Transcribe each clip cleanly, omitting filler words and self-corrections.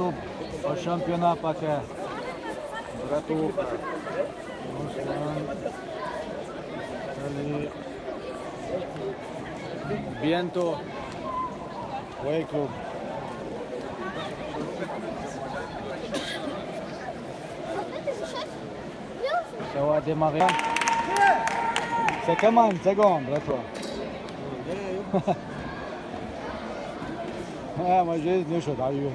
klub o šampiona také. Bratůvka. Tady Viento Way Club. Ça va démarrer. C'est comment, seconde, bratva. moi j'ai nešto da ju.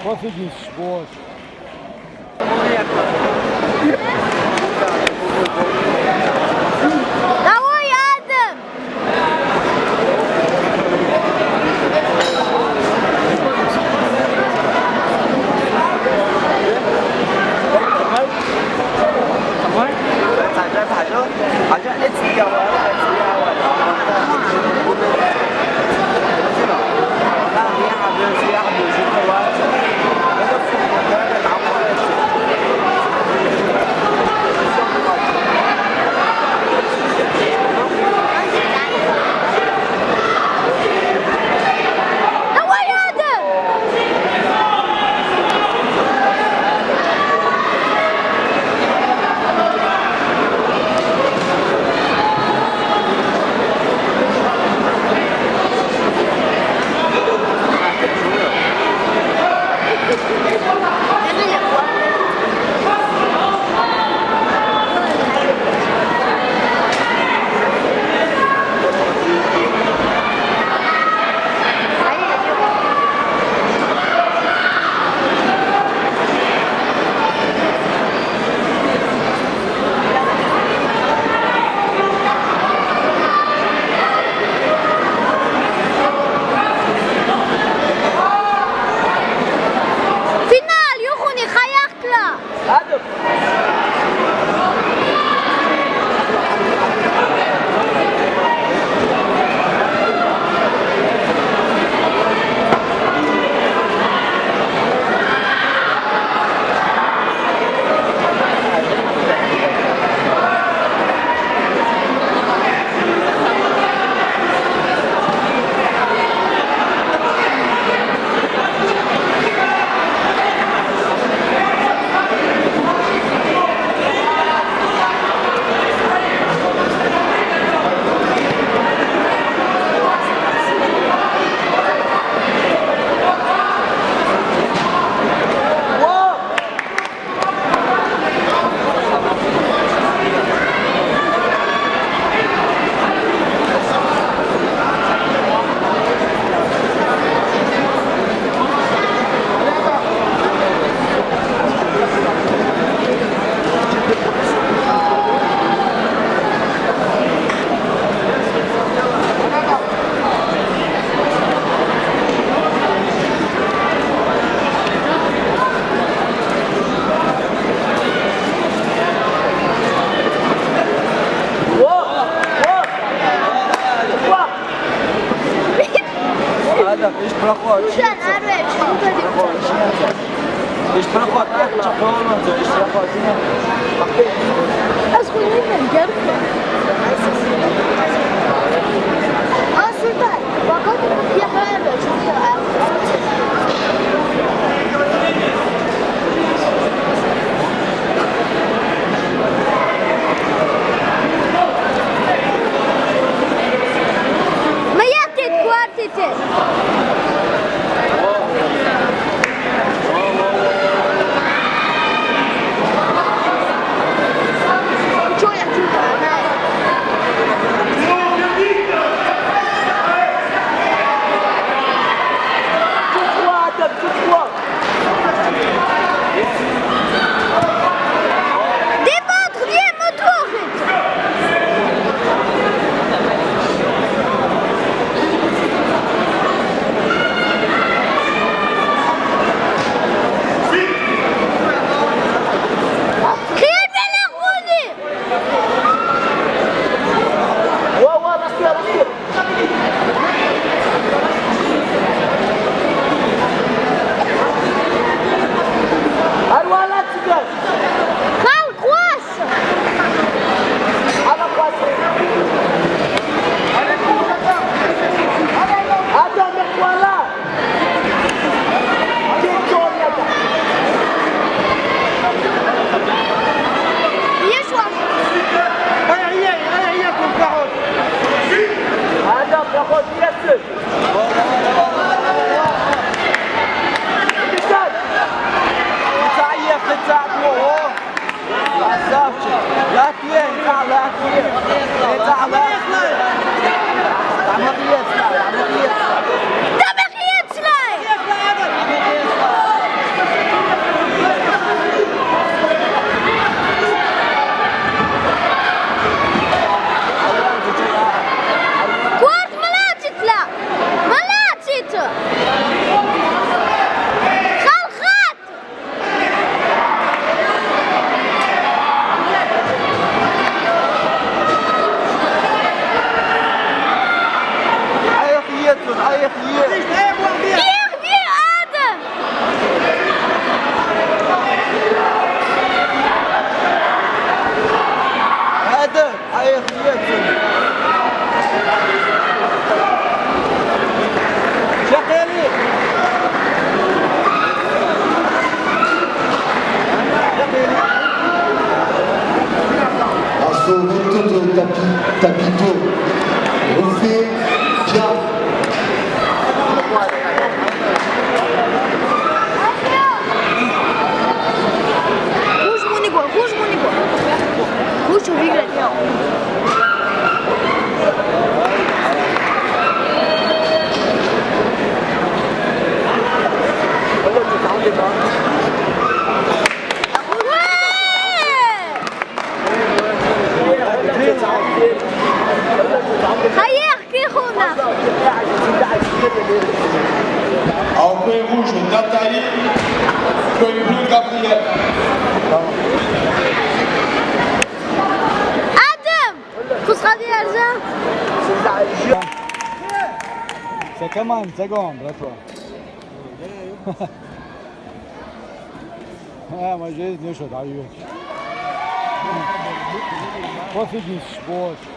Posljednji sport. Давай рядом! Давай рядом! فينال يخوني خياكلا Ești prăhot. Ușan, are Ești prăhot, ce problemă, ești prăhot, bine? Ascult nimeni, chiar? Ascultă, facă e hăială, știu Ma iată, coartă-te! Viens, Adam. هذا عايق شقيري Assaut retour de tapito. Refait bien. Rouge mon ego, rouge mon ego. Rouge au viglet. Hayır ki huna. En coin rouge, Nathalie. Coin bleu, Gabriel. Adam. Kusra diyeceğim. C'est comment une seconde, là, toi. Ah, moi, j'ai les chaud d'arriver. Profite du sport.